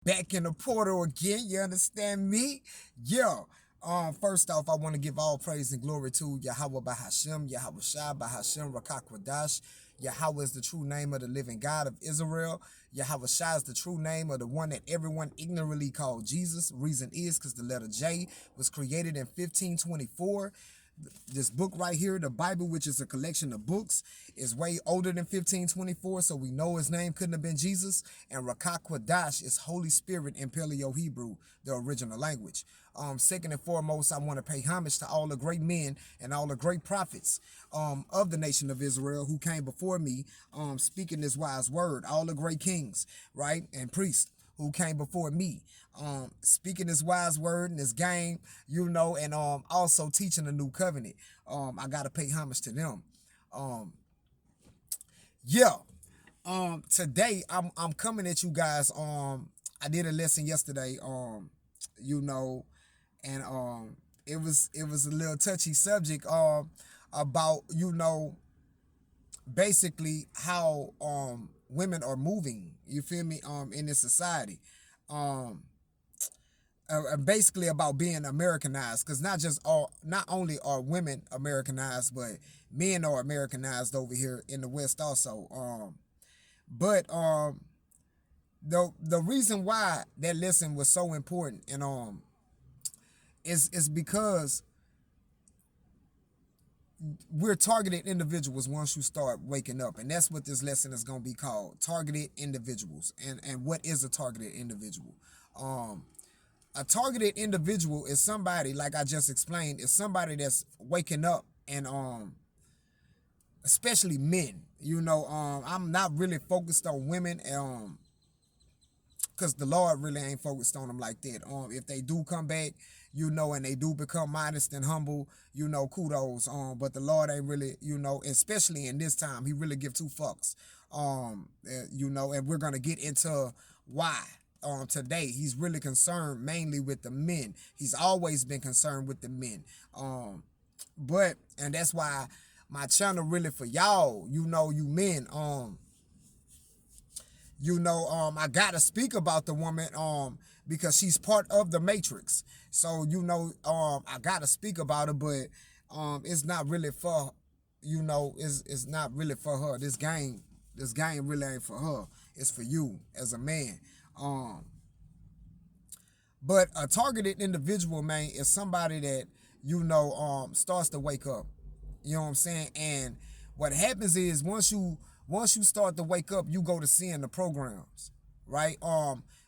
Back in the portal again, you understand me? Yeah. First off, I want to give all praise and glory to Yahweh Bahashem, Yahweh Shai Bahashem Rakakwadash. Yahweh is the true name of the living God of Israel. Yahweh Shai is the true name of the one that everyone ignorantly called Jesus. Reason is because the letter J was created in 1524. This book right here, the Bible, which is a collection of books, is way older than 1524, so we know his name couldn't have been Jesus. And Rakakwadash is Holy Spirit in Paleo Hebrew, the original language. Second and foremost, I want to pay homage to all the great men and all the great prophets of the nation of Israel who came before me, speaking this wise word. All the great kings, right, and priests who came before me, speaking this wise word and this game, and also teaching the new covenant. I gotta pay homage to them. Um, yeah. Today I'm coming at you guys. I did a lesson yesterday. You know, and it was a little touchy subject. About basically how women are moving. You feel me? In this society. Um, Basically about being Americanized, because not only are women Americanized, but men are Americanized over here in the West also. But the reason why that lesson was so important and is because we're targeted individuals once you start waking up, and that's what this lesson is going to be called: targeted individuals. And what is a targeted individual? Um, a targeted individual is somebody, like I just explained, is somebody that's waking up and especially men. I'm not really focused on women, because the Lord really ain't focused on them like that. If they do come back, and they do become modest and humble, kudos. But the Lord ain't really, especially in this time, He really give two fucks. And we're gonna get into why. Today He's really concerned mainly with the men. He's always been concerned with the men. And that's why my channel really for y'all, you men. I gotta speak about the woman because she's part of the matrix. So I gotta speak about her, but it's not really for it's not really for her. This game really ain't for her. It's for you as a man. Um but a targeted individual, man, is somebody that starts to wake up. You know what I'm saying? And what happens is once you start to wake up, you go to seeing the programs, right?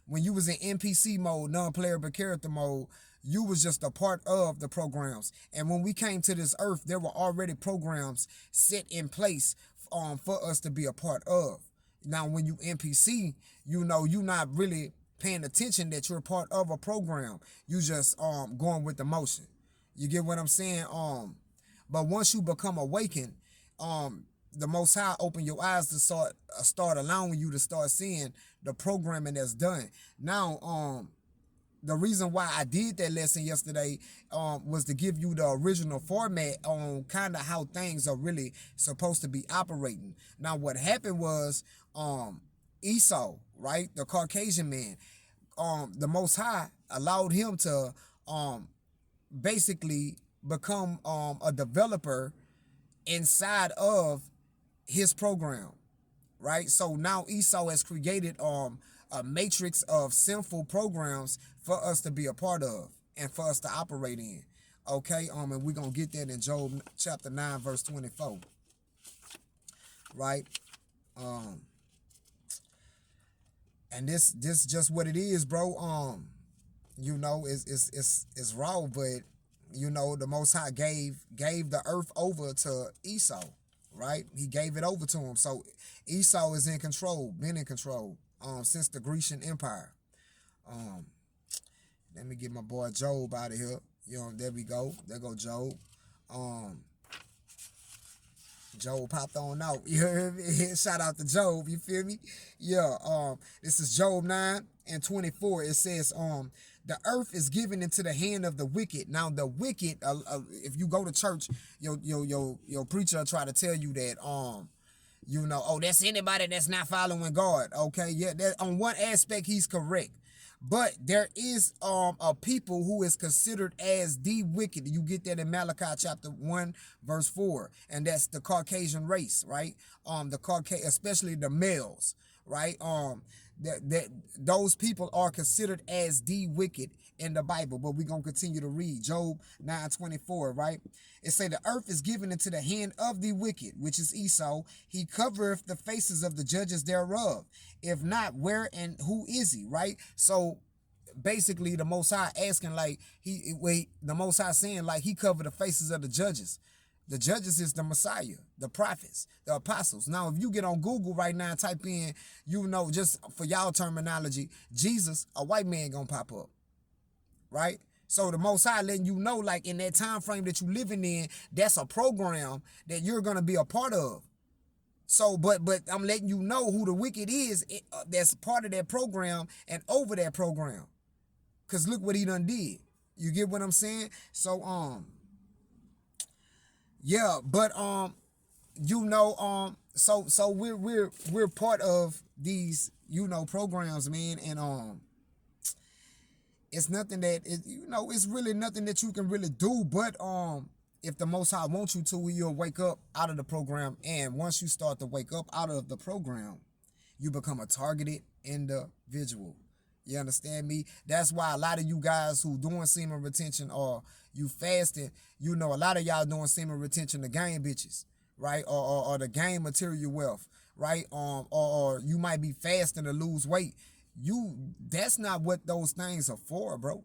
When you was in NPC mode, non-playable character mode, you was just a part of the programs. And when we came to this earth, there were already programs set in place for us to be a part of. Now, when you NPC, you not really paying attention that you're part of a program. You just going with the motion. You get what I'm saying? But once you become awakened, the Most High open your eyes to start allowing you to start seeing the programming that's done. Now, the reason why I did that lesson yesterday was to give you the original format on kind of how things are really supposed to be operating. Now, what happened was Esau, right, the Caucasian man, the Most High allowed him to basically become a developer inside of his program, right? So now Esau has created a matrix of sinful programs for us to be a part of and for us to operate in. Okay, and we're gonna get that in Job chapter 9, verse 24. Right? Um, and this just what it is, bro. It's raw, but the Most High gave the earth over to Esau, right? He gave it over to him. So Esau is in control, been in control since the Grecian Empire. Um, Let me get my boy Job out of here. There we go. There go Job. Um, Job popped on out. You heard me? Shout out to Job. You feel me? Yeah. This is Job 9 and 24. It says, the earth is given into the hand of the wicked. Now the wicked, if you go to church, your preacher try to tell you that, oh, that's anybody that's not following God. Okay, yeah, that on one aspect he's correct. But there is a people who is considered as the wicked. You get that in Malachi chapter 1 verse 4, and that's the Caucasian race, right? The Caucasian, especially the males, right? That those people are considered as the wicked in the Bible. But we're gonna continue to read Job 9:24, right? It say the earth is given into the hand of the wicked, which is Esau. He covereth the faces of the judges thereof. If not, where and who is he? Right? So basically the Most High asking, like, the Most High saying, like, he covered the faces of the judges. The judges is the Messiah, the prophets, the apostles. Now, if you get on Google right now and type in, just for y'all terminology, Jesus, a white man gonna pop up, right? So the Most High letting you know, like, in that time frame that you living in, that's a program that you're gonna be a part of. So, but I'm letting you know who the wicked is, that's part of that program and over that program. Cause look what he done did. You get what I'm saying? So, yeah, but so we're part of these, programs, man, and it's nothing that it's really nothing that you can really do, but if the Most High wants you to, you'll wake up out of the program, and once you start to wake up out of the program, you become a targeted individual. You understand me? That's why a lot of you guys who doing semen retention, or you fasting, a lot of y'all doing semen retention to gain bitches, right? Or to gain material wealth, right? Or you might be fasting to lose weight. That's not what those things are for, bro.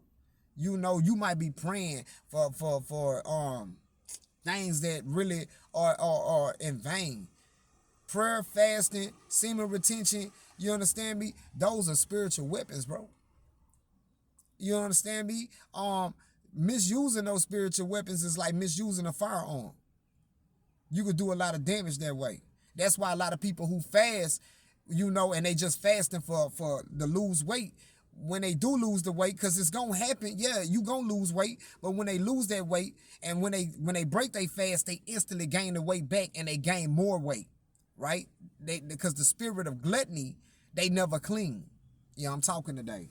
You might be praying for things that really are in vain. Prayer, fasting, semen retention, you understand me? Those are spiritual weapons, bro. You understand me? Misusing those spiritual weapons is like misusing a firearm. You could do a lot of damage that way. That's why a lot of people who fast, and they just fasting for to lose weight, when they do lose the weight, because it's gonna happen, yeah, you gonna lose weight, but when they lose that weight and when they break their fast, they instantly gain the weight back and they gain more weight, right? Because the spirit of gluttony, they never clean. Yeah, I'm talking today.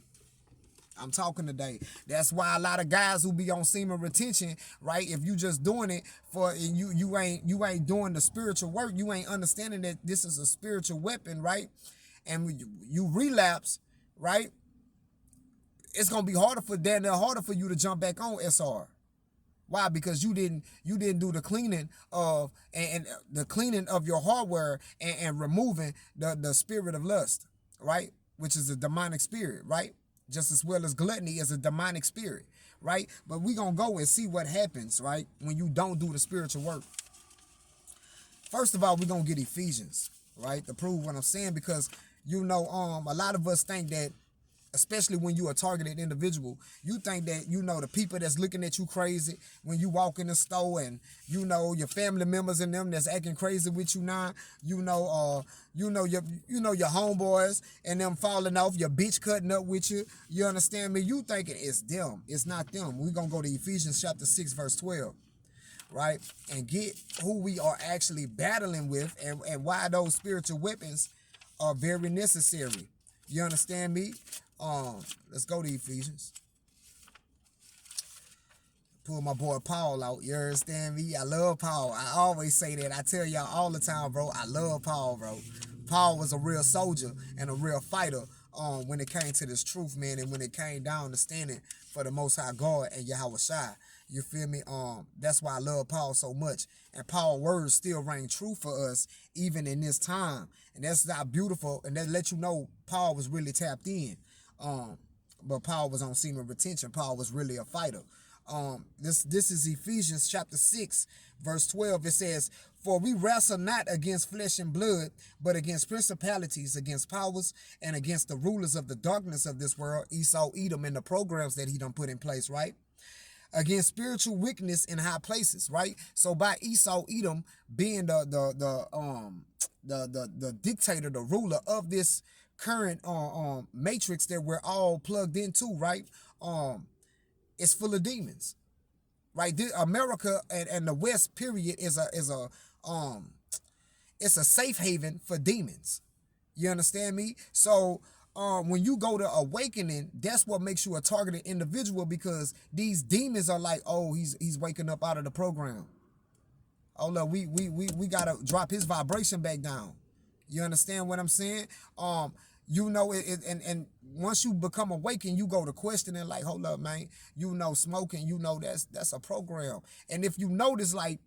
That's why a lot of guys who be on semen retention, right? If you just doing it for, and you ain't doing the spiritual work, you ain't understanding that this is a spiritual weapon, right? And when you relapse, right? It's gonna be harder for you to jump back on SR. Why? Because you didn't do the cleaning of and the cleaning of your hardware and removing the spirit of lust, right? Which is a demonic spirit, right? Just as well as gluttony is a demonic spirit, right? But we gonna go and see what happens, right, when you don't do the spiritual work. First of all, we're gonna get Ephesians, right, to prove what I'm saying, because a lot of us think that, especially when you are a targeted individual, you think that, the people that's looking at you crazy when you walk in the store, and, your family members and them that's acting crazy with you now, your homeboys and them falling off, your bitch cutting up with you, you understand me? You thinking it's them. It's not them. We're going to go to Ephesians chapter 6, verse 12, right? And get who we are actually battling with, and why those spiritual weapons are very necessary. You understand me? Let's go to Ephesians. Pull my boy Paul out. You understand me? I love Paul. I always say that. I tell y'all all the time, bro. I love Paul, bro. Paul was a real soldier and a real fighter when it came to this truth, man, and when it came down to standing for the Most High God and Yahweh Shai. You feel me? That's why I love Paul so much. And Paul's words still ring true for us even in this time. And that's not beautiful. And that lets you know Paul was really tapped in. But Paul was on semen retention. Paul was really a fighter. This is Ephesians chapter 6, verse 12. It says, "For we wrestle not against flesh and blood, but against principalities, against powers, and against the rulers of the darkness of this world," Esau, Edom, and the programs that he done put in place, right? "Against spiritual wickedness in high places," right? So by Esau, Edom being the dictator, the ruler of this current matrix that we're all plugged into, right? It's full of demons, right? America and the West period is a safe haven for demons. You understand me? So when you go to awakening, that's what makes you a targeted individual, because these demons are like, oh, he's waking up out of the program. Oh look, we gotta drop his vibration back down. You understand what I'm saying? You know and once you become awakened, you go to questioning, like, hold up, man. You know, smoking, you know, that's a program. And if you notice, like,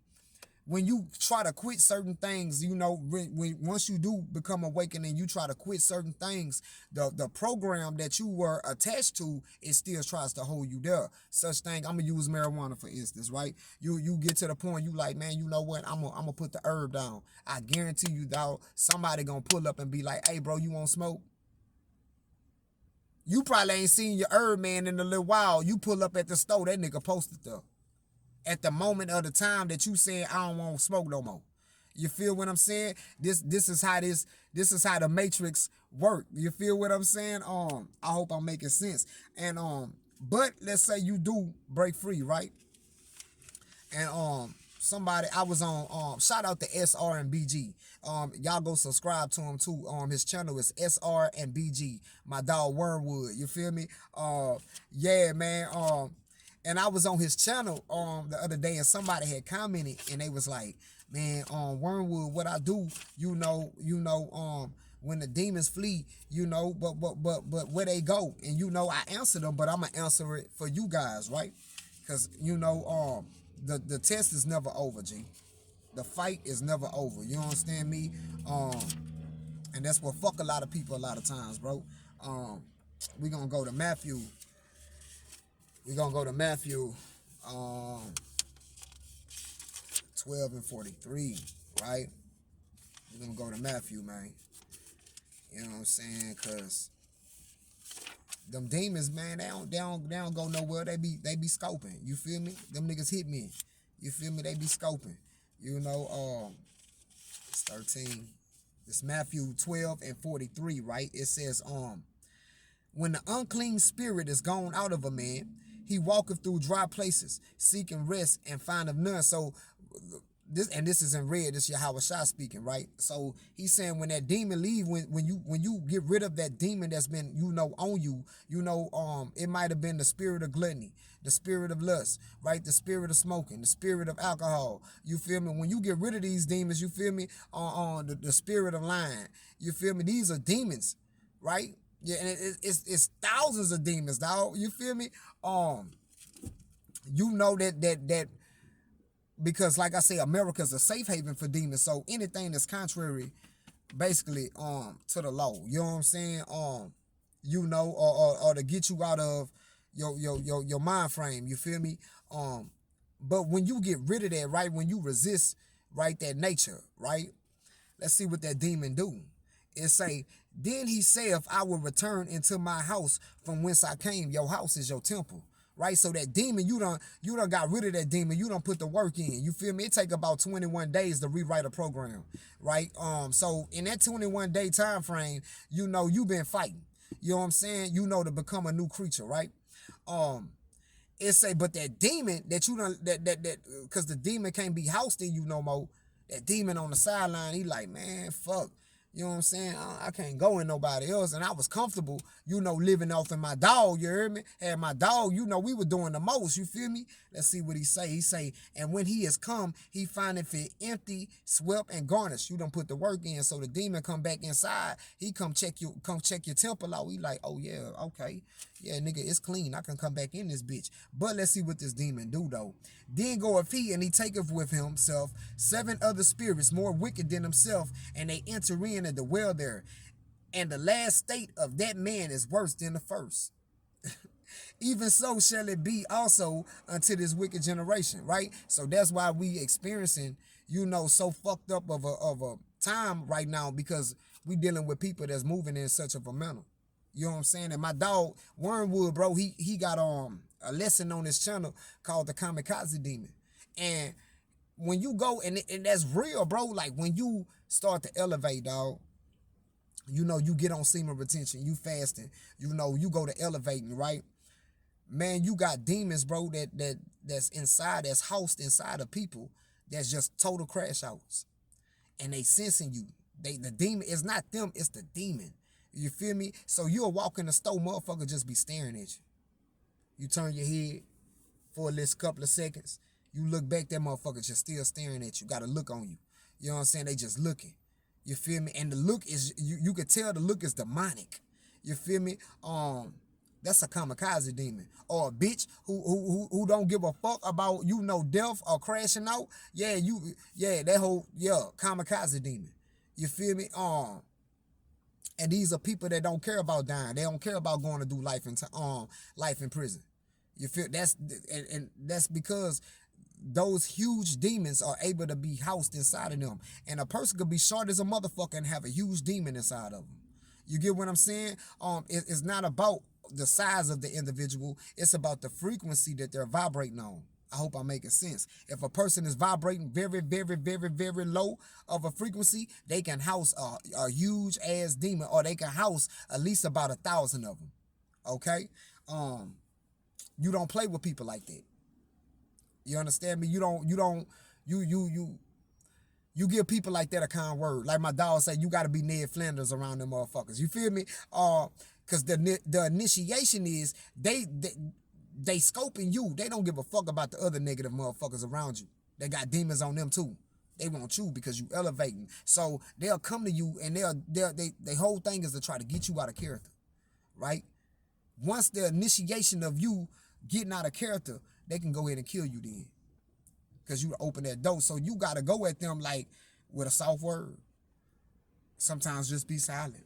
when you try to quit certain things, you know, when once you do become awakened and you try to quit certain things, the program that you were attached to, it still tries to hold you there. Such thing, I'm gonna use marijuana for instance, right? You get to the point you like, man, you know what? I'm gonna put the herb down. I guarantee you, dog, somebody gonna pull up and be like, hey, bro, you want smoke? You probably ain't seen your herb man in a little while. You pull up at the store, that nigga posted there at the moment of the time that you saying, I don't want to smoke no more. You feel what I'm saying? This is how the matrix work. You feel what I'm saying? I hope I'm making sense. And but let's say you do break free, right? And somebody, I was on shout out to SR and BG. Y'all go subscribe to him too. His channel is SR and BG. My dog Wormwood. You feel me? Yeah, man. And I was on his channel the other day, and somebody had commented, and they was like, man, Wormwood, what I do, you know, when the demons flee, you know, but where they go, and you know, I answered them, but I'm gonna answer it for you guys, right? Because you know, the test is never over, G. The fight is never over. You understand me? And that's what fuck a lot of people a lot of times, bro. We gonna go to Matthew. We're going to go to Matthew 12 and 43, right? We're going to go to Matthew, man. You know what I'm saying? Because them demons, man, they don't go nowhere. They be scoping. You feel me? Them niggas hit me. You feel me? They be scoping. You know, it's 13. It's Matthew 12 and 43, right? It says, when the unclean spirit is gone out of a man, he walketh through dry places, seeking rest and findeth none. So this is in red. This is Yahweh Shah speaking, right? So he's saying when that demon leave, when you get rid of that demon that's been, you know, on you, you know, it might have been the spirit of gluttony, the spirit of lust, right? The spirit of smoking, the spirit of alcohol. You feel me? When you get rid of these demons, you feel me? The spirit of lying. You feel me? These are demons, right? Yeah, and it's thousands of demons, dog. You feel me? You know that because, like I say, America's a safe haven for demons. So anything that's contrary, basically, to the law, you know what I'm saying? You know, or to get you out of your mind frame. You feel me? But when you get rid of that, right? When you resist, right, that nature, right? Let's see what that demon do. It say, then he saith, I will return into my house from whence I came. Your house is your temple, right? So that demon, you done got rid of that demon. You done put the work in. You feel me? It take about 21 days to rewrite a program, right? So in that 21 day time frame, you know, you been fighting. You know what I'm saying? You know, to become a new creature, right? It say, but that demon that you done, that because the demon can't be housed in you no more. That demon on the sideline, he like, man, fuck. You know what I'm saying? I can't go in nobody else. And I was comfortable, you know, living off in my dog, you heard me? And my dog, you know, we were doing the most, you feel me? Let's see what he say. He say, and when he is come, he findeth it empty, swept, and garnished. You done put the work in. So the demon come back inside. He come check your temple out. We like, oh yeah, okay. Yeah, nigga, it's clean. I can come back in this bitch. But let's see what this demon do, though. Then goeth he, and he taketh with himself 7 other spirits more wicked than himself, and they enter in and dwell there. And the last state of that man is worse than the first. Even so shall it be also unto this wicked generation, right? So that's why we experiencing, you know, so fucked up of a time right now, because we dealing with people that's moving in such of a manner. You know what I'm saying? And my dog, Wormwood, bro, he got a lesson on his channel called the Kamikaze Demon. And when you go, and that's real, bro, like when you start to elevate, dog, you know, you get on semen retention, you fasting, you know, you go to elevating, right? Man, you got demons, bro, that's inside, that's housed inside of people that's just total crash outs. And they sensing you. The demon, it's not them, it's the demon. You feel me? So you'll walk in the store, motherfucker just be staring at you. You turn your head for a little couple of seconds. You look back, that motherfucker just still staring at you. Got a look on you. You know what I'm saying? They just looking. You feel me? And the look is, you could tell the look is demonic. You feel me? That's a kamikaze demon. Or a bitch who don't give a fuck about, death or crashing out. Yeah, that whole, kamikaze demon. You feel me? And these are people that don't care about dying. They don't care about going to do life in prison. You feel and that's because those huge demons are able to be housed inside of them. And a person could be short as a motherfucker and have a huge demon inside of them. You get what I'm saying? It's not about the size of the individual. It's about the frequency that they're vibrating on. I hope I'm making sense. If a person is vibrating very, very, very, very low of a frequency, they can house a huge ass demon, or they can house at least about 1,000 of them. Okay? You don't play with people like that. You understand me? You give people like that a kind word. Like my dog said, you got to be Ned Flanders around them motherfuckers. You feel me? Because the initiation is they scoping you. They don't give a fuck about the other negative motherfuckers around you. They got demons on them too. They want you because you elevating. So they'll come to you and their whole thing is to try to get you out of character, right? Once the initiation of you getting out of character, they can go ahead and kill you then, because you open that door. So you got to go at them like with a soft word. Sometimes just be silent.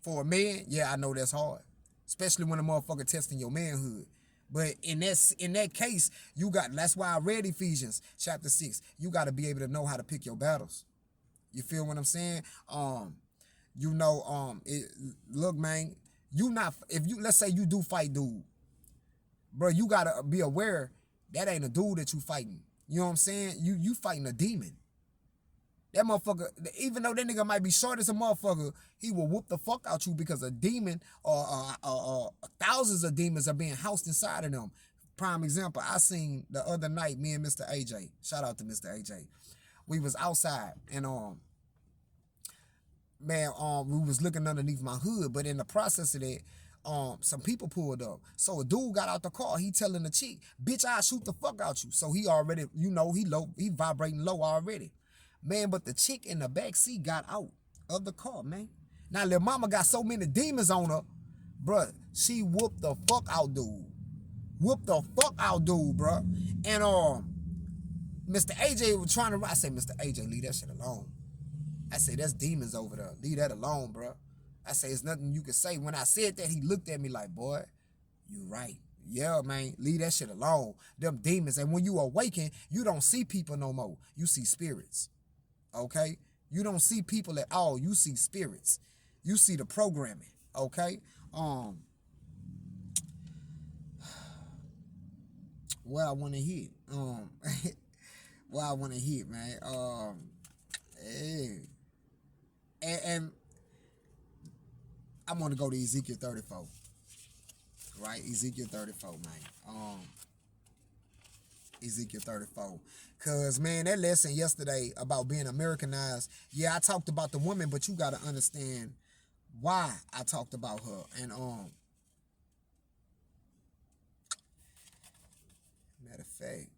For a man, yeah, I know that's hard, especially when a motherfucker testing your manhood. But in that case, that's why I read Ephesians chapter 6. You got to be able to know how to pick your battles. You feel what I'm saying? Look, man, let's say you do fight dude, bro, you got to be aware that ain't a dude that you fighting. You know what I'm saying? You fighting a demon. That motherfucker, even though that nigga might be short as a motherfucker, he will whoop the fuck out you because a demon or thousands of demons are being housed inside of them. Prime example, I seen the other night, me and Mr. AJ. Shout out to Mr. AJ. We was outside and we was looking underneath my hood, but in the process of that, some people pulled up. So a dude got out the car. He telling the chick, "Bitch, I'll shoot the fuck out you." So he already, he vibrating low already. Man, but the chick in the back seat got out of the car, man. Now, little mama got so many demons on her, bruh. She whooped the fuck out dude. Whooped the fuck out dude, bruh. And Mr. AJ was trying to, I say, Mr. AJ, leave that shit alone. I say, that's demons over there. Leave that alone, bruh. I say, it's nothing you can say. When I said that, he looked at me like, boy, you right. Yeah, man, leave that shit alone. Them demons. And when you awaken, you don't see people no more. You see spirits. Okay? You don't see people at all. You see spirits. You see the programming. Okay? Where I want to hit. Where I want to hit, man. And I want to go to Ezekiel 34. Right? Ezekiel 34, man. Ezekiel 34. Because, man, that lesson yesterday about being Americanized, yeah, I talked about the woman, but you got to understand why I talked about her. And, matter of fact,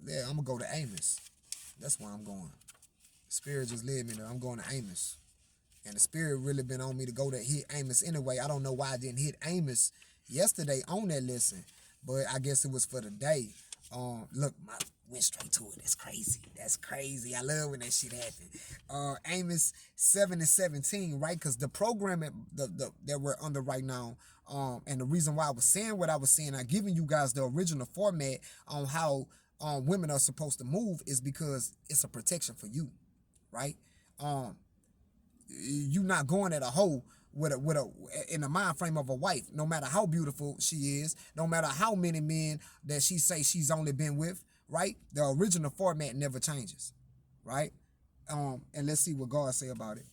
yeah, I'm going to go to Amos. That's where I'm going. The Spirit just led me there. I'm going to Amos. And the Spirit really been on me to go to hit Amos anyway. I don't know why I didn't hit Amos yesterday on that lesson, but I guess it was for the day. Look, went straight to it. That's crazy. That's crazy. I love when that shit happen. Amos 7:17, right? Because the programming that we're under right now, and the reason why I was saying what I was saying, I'm giving you guys the original format on how women are supposed to move, is because it's a protection for you, right? You not going at a hoe in the mind frame of a wife, no matter how beautiful she is, no matter how many men that she say she's only been with, right? The original format never changes, right? And let's see what God say about it.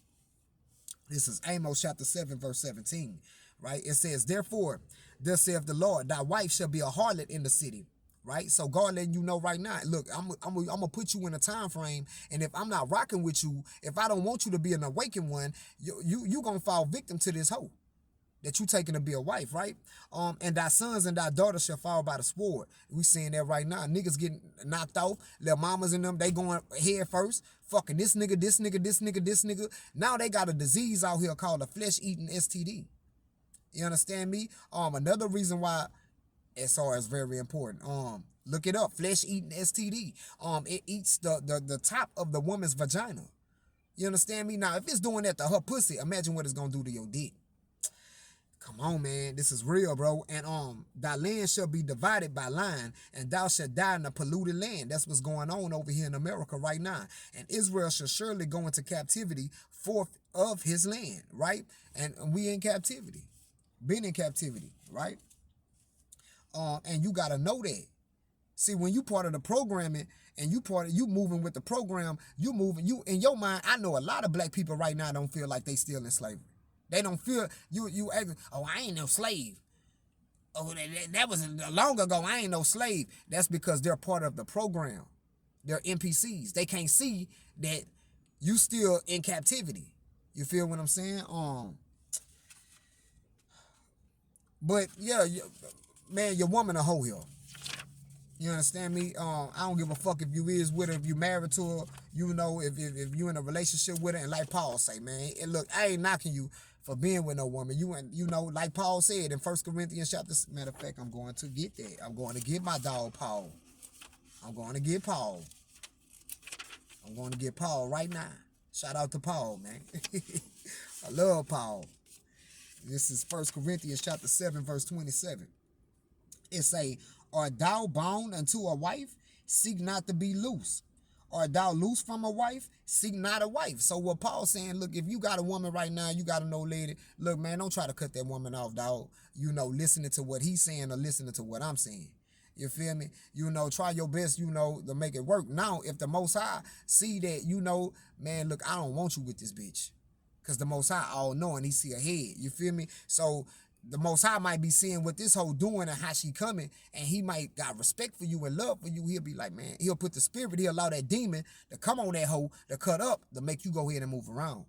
This is Amos chapter 7, verse 17, right? It says, "Therefore, thus saith the Lord, thy wife shall be a harlot in the city," right? So God letting you know right now, look, I'm gonna put you in a time frame, and if I'm not rocking with you, if I don't want you to be an awakened one, you gonna fall victim to this hoe that you taking to be a wife, right? And thy sons and thy daughters shall fall by the sword. We seeing that right now. Niggas getting knocked off. Little mamas and them, they going head first. Fucking this nigga, this nigga, this nigga, this nigga. Now they got a disease out here called a flesh-eating STD. You understand me? Another reason why SR is very important. Look it up. Flesh-eating STD. It eats the top of the woman's vagina. You understand me? Now, if it's doing that to her pussy, imagine what it's gonna do to your dick. Come on, man. This is real, bro. And thy land shall be divided by line, and thou shalt die in a polluted land. That's what's going on over here in America right now. And Israel shall surely go into captivity forth of his land, right? And we in captivity. Been in captivity, right? And you gotta know that. See, when you part of the programming and you moving with the program, you in your mind. I know a lot of black people right now don't feel like they still in slavery. They don't feel you acting, oh, I ain't no slave. Oh, that was long ago. I ain't no slave. That's because they're part of the program. They're NPCs. They can't see that you still in captivity. You feel what I'm saying? But yeah, man, your woman a hoe here. You understand me? I don't give a fuck if you is with her, if you married to her, you know, if you in a relationship with her, and like Paul say, man, look, I ain't knocking you for being with no woman. You know, like Paul said in 1 Corinthians chapter, matter of fact, I'm going to get that. I'm going to get my dog Paul. I'm going to get Paul. I'm going to get Paul right now. Shout out to Paul, man. I love Paul. This is 1 Corinthians chapter 7, verse 27. It say, art thou bound unto a wife? Seek not to be loose. Art thou loose from a wife? Seek not a wife. So what Paul's saying, look, if you got a woman right now, you got to know, lady, look, man, don't try to cut that woman off, dog. You know, listening to what he's saying or listening to what I'm saying. You feel me? You know, try your best, you know, to make it work. Now, if the Most High see that, you know, man, look, I don't want you with this bitch. Because the Most High all knowing, he see ahead. You feel me? So the Most High might be seeing what this hoe doing and how she coming, and he might got respect for you and love for you. He'll be like, man, he'll put the spirit, he'll allow that demon to come on that hoe, to cut up, to make you go ahead and move around.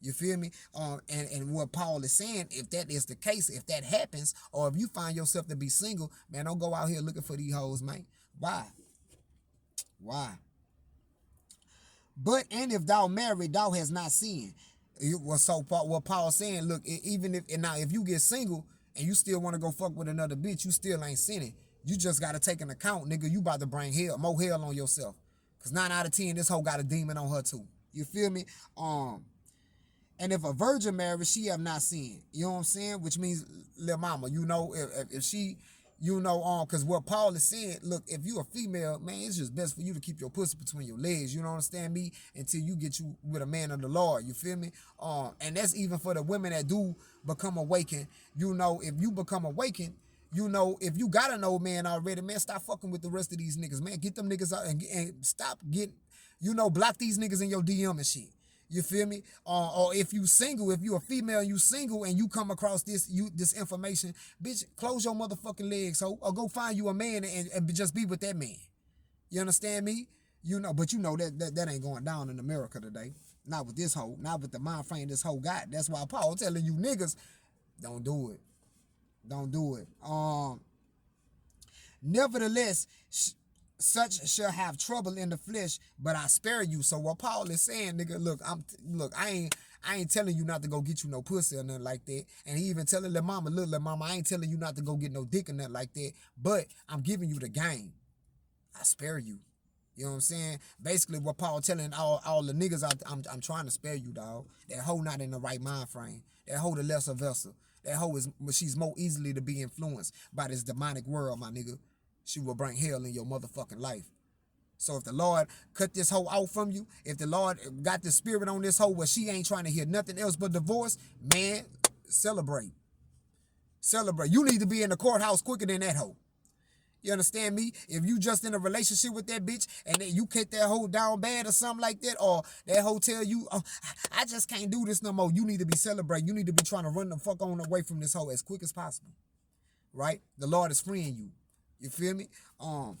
You feel me? And what Paul is saying, if that is the case, if that happens, or if you find yourself to be single, man, don't go out here looking for these hoes, man. Why? Why? But, and if thou married, thou hast not sinned. What Paul's saying, look, even if, and now if you get single and you still want to go fuck with another bitch, you still ain't sinning. You just got to take an account, nigga, you about to bring more hell on yourself. Because 9 out of 10, this hoe got a demon on her too. You feel me? And if a virgin married, she have not sinned. You know what I'm saying? Which means, little mama, you know, if she, you know, because what Paul is saying, look, if you a female, man, it's just best for you to keep your pussy between your legs, you know, understand me, until you get you with a man of the Lord, you feel me? And that's even for the women that do become awakened. You know, if you become awakened, you know, if you got an old man already, man, stop fucking with the rest of these niggas, man. Get them niggas out and stop getting, you know, block these niggas in your DM and shit. You feel me? Or if you single, if you a female and you single and you come across this information, bitch, close your motherfucking legs, ho, or go find you a man and just be with that man. You understand me? You know, but you know that ain't going down in America today. Not with this hoe, not with the mind frame this hoe got. That's why Paul telling you niggas, don't do it. Don't do it. Nevertheless, such shall have trouble in the flesh, but I spare you. So what Paul is saying, nigga, look, I ain't telling you not to go get you no pussy or nothing like that. And he even telling little mama, I ain't telling you not to go get no dick or nothing like that. But I'm giving you the game. I spare you. You know what I'm saying? Basically, what Paul telling all the niggas out, I'm trying to spare you, dog. That hoe not in the right mind frame. That hoe the lesser vessel. That hoe she's more easily to be influenced by this demonic world, my nigga. She will bring hell in your motherfucking life. So if the Lord cut this hoe out from you, if the Lord got the spirit on this hoe where she ain't trying to hear nothing else but divorce, man, celebrate. Celebrate. You need to be in the courthouse quicker than that hoe. You understand me? If you just in a relationship with that bitch and then you cut that hoe down bad or something like that, or that hoe tell you, oh, I just can't do this no more, you need to be celebrating. You need to be trying to run the fuck on away from this hoe as quick as possible. Right? The Lord is freeing you. You feel me? And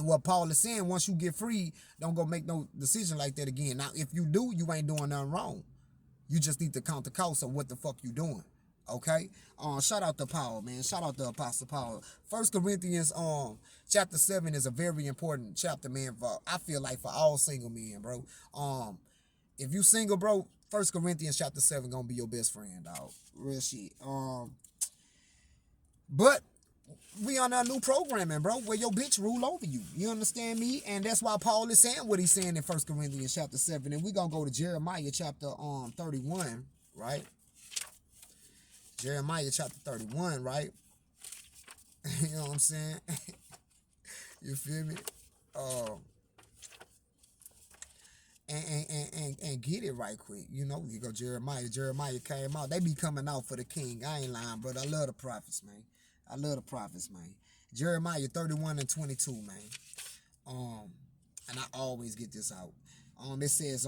what Paul is saying, once you get free, don't go make no decision like that again. Now, if you do, you ain't doing nothing wrong. You just need to count the cost of what the fuck you doing. Okay? Shout out to Paul, man. Shout out to Apostle Paul. 1 Corinthians chapter 7 is a very important chapter, man, for I feel like for all single men, bro. If you single, bro, 1 Corinthians chapter 7 gonna be your best friend, dog. Real shit. But we on a new programming, bro, where your bitch rule over you. You understand me? And that's why Paul is saying what he's saying in 1 Corinthians chapter 7. And we're going to go to Jeremiah chapter 31, right? Jeremiah chapter 31, right? You know what I'm saying? You feel me? And get it right quick. You know, you go Jeremiah. Jeremiah came out. They be coming out for the king. I ain't lying, but I love the prophets, man. I love the prophets, man. Jeremiah 31 and 22, man. And I always get this out. It says,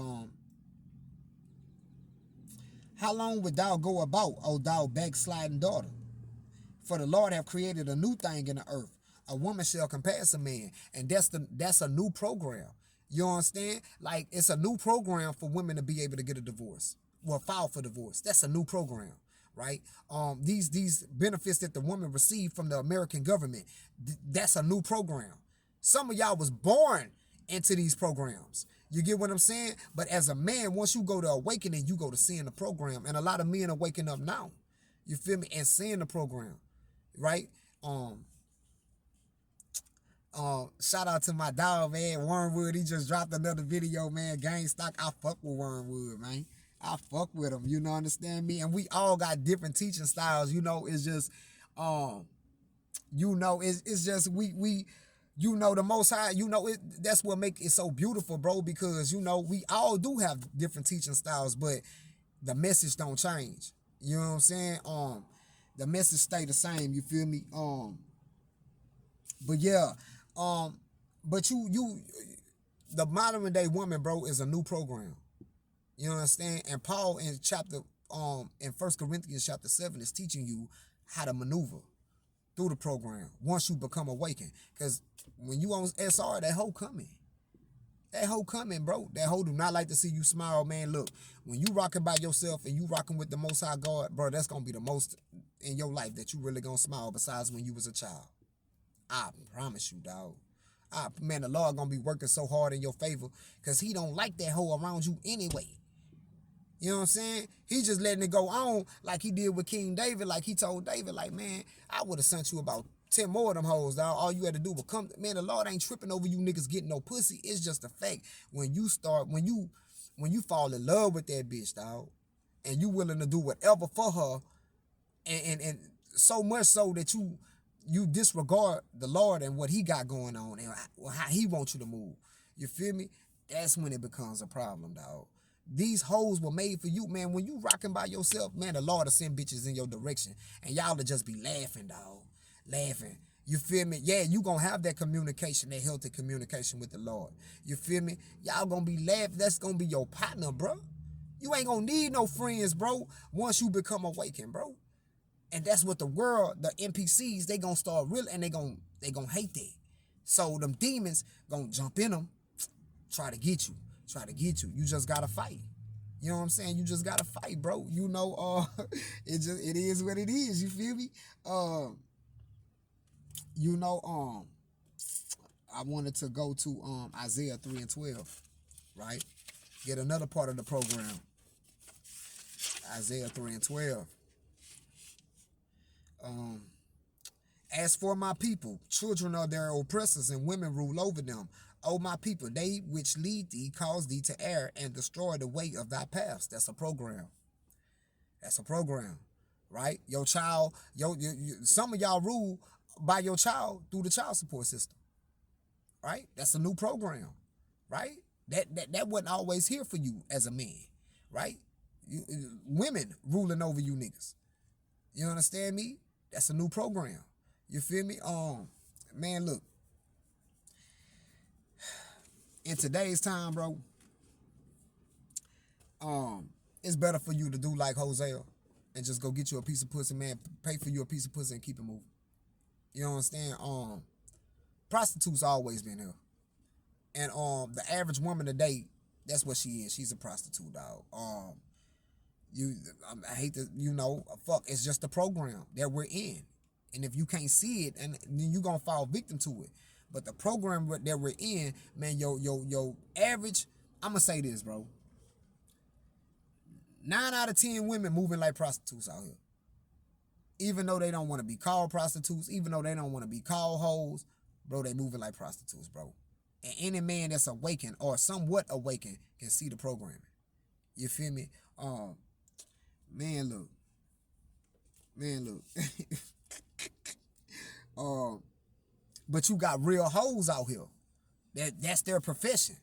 how long wilt thou go about, O thou backsliding daughter? For the Lord have created a new thing in the earth. A woman shall compass a man. And that's a new program. You understand? Like, it's a new program for women to be able to get a divorce. Well, file for divorce. That's a new program, right? These benefits that the woman received from the American government, that's a new program. Some of y'all was born into these programs. You get what I'm saying? But as a man, once you go to awakening, you go to seeing the program. And a lot of men are waking up now. You feel me? And seeing the program, right? Shout out to my dog, man, Wormwood. He just dropped another video, man. Gang stock. I fuck with Wormwood, man. I fuck with him. You know, understand me? And we all got different teaching styles. You know, it's just, you know, it's just we. You know, the Most High, you know, that's what make it so beautiful, bro, because, you know, we all do have different teaching styles, but the message don't change. You know what I'm saying? The message stay the same, you feel me? But yeah, but the modern day woman, bro, is a new program. You understand? And Paul in 1 Corinthians chapter 7 is teaching you how to maneuver through the program once you become awakened. Because when you on SR, that hoe coming. That hoe coming, bro. That hoe do not like to see you smile, man. Look, when you rocking by yourself and you rocking with the Most High God, bro, that's going to be the most in your life that you really going to smile besides when you was a child. I promise you, dog. Man, the Lord going to be working so hard in your favor because he don't like that hoe around you anyway. You know what I'm saying? He just letting it go on like he did with King David. Like he told David, like, man, I would have sent you about 10 more of them hoes, dog. All you had to do was come. Man, the Lord ain't tripping over you niggas getting no pussy. It's just a fact. When you fall in love with that bitch, dog, and you willing to do whatever for her, and so much so that you disregard the Lord and what he got going on and how he wants you to move. You feel me? That's when it becomes a problem, dog. These hoes were made for you, man. When you rocking by yourself, man, the Lord will send bitches in your direction. And y'all will just be laughing, dog. Laughing. You feel me? Yeah, you gonna have that communication, that healthy communication with the Lord. You feel me? Y'all gonna be laughing. That's gonna be your partner, bro. You ain't gonna need no friends, bro, once you become awakened, bro. And that's what the world, the NPCs, they gonna start real, and they gonna hate that. So them demons gonna jump in them, try to get you. You just gotta fight. You know what I'm saying? You just gotta fight, bro. You know, it is what it is. You feel me? You know, I wanted to go to Isaiah 3 and 12, right? Get another part of the program. Isaiah 3 and 12. As for my people, children are their oppressors, and women rule over them. O my people, they which lead thee cause thee to err and destroy the way of thy paths. That's a program. That's a program, right? Your child, some of y'all rule by your child through the child support system, right? That's a new program, right? That wasn't always here for you as a man, right? Women ruling over you niggas. You understand me? That's a new program. You feel me? Man, look. In today's time, bro, it's better for you to do like Hosea and just go get you a piece of pussy, man. Pay for you a piece of pussy and keep it moving. You know what I'm saying? Prostitutes always been here. And the average woman today, that's what she is. She's a prostitute, dog. You I hate to, fuck, it's just the program that we're in. And if you can't see it, and then you gonna fall victim to it. But the program that we're in, man, yo average, I'm gonna say this, bro. 9 out of 10 women moving like prostitutes out here. Even though they don't want to be called prostitutes, even though they don't want to be called hoes, bro, they moving like prostitutes, bro. And any man that's awakened or somewhat awakened can see the programming. You feel me? Man, look. But you got real hoes out here. That's their profession.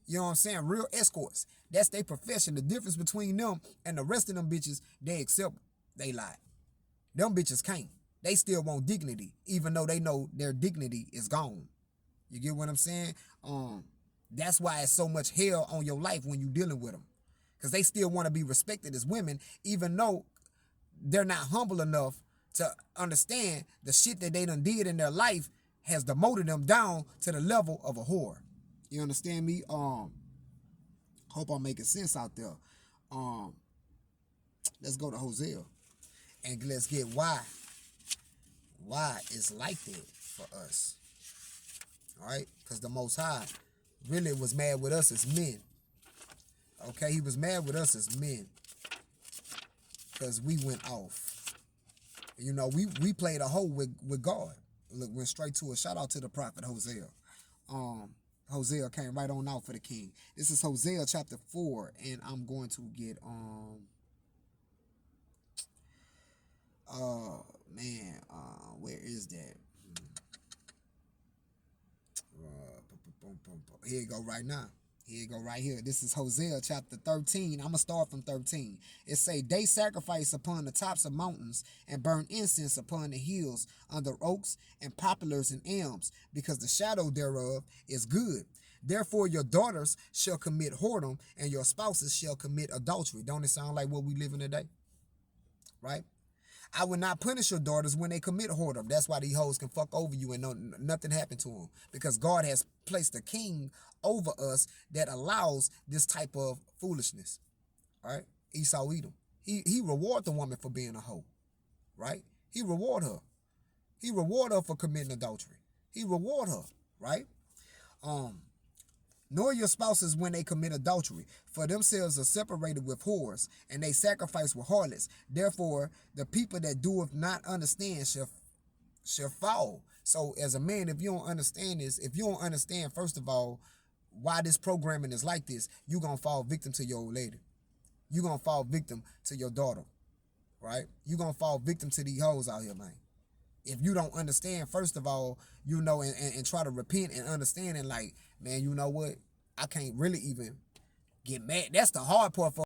You know what I'm saying? Real escorts. That's their profession. The difference between them and the rest of them bitches, they accept they lie. Them bitches can't. They still want dignity, even though they know their dignity is gone. You get what I'm saying? That's why it's so much hell on your life when you dealing with them. Because they still want to be respected as women, even though they're not humble enough to understand the shit that they done did in their life has demoted them down to the level of a whore. You understand me? Hope I'm making sense out there. Let's go to Hosea and let's get why it's like that for us. All right? Because the Most High really was mad with us as men. Okay? He was mad with us as men because we went off. You know, we played a hole with God. Look, went straight to it. Shout out to the prophet Hosea. Hosea came right on out for the king. This is Hosea chapter 4, and I'm going to get where is that? Here you go right now. Here you go right here. This is Hosea chapter 13. I'm going to start from 13. It say, they sacrifice upon the tops of mountains and burn incense upon the hills under oaks and poplars and elms, because the shadow thereof is good. Therefore your daughters shall commit whoredom and your spouses shall commit adultery. Don't it sound like what we live in today? Right? I will not punish your daughters when they commit whoredom. That's why these hoes can fuck over you and nothing happened to them. Because God has placed a king over us that allows this type of foolishness. Right? Esau Edom. He reward the woman for being a hoe. Right? He reward her. He reward her for committing adultery. He reward her. Right? Nor your spouses when they commit adultery, for themselves are separated with whores, and they sacrifice with harlots. Therefore, the people that doeth not understand shall fall. So, as a man, if you don't understand this, if you don't understand, first of all, why this programming is like this, you're going to fall victim to your old lady. You're going to fall victim to your daughter, right? You're going to fall victim to these hoes out here, man. If you don't understand, first of all, and try to repent and understand, and like, man, you know what? I can't really even get mad. That's the hard part for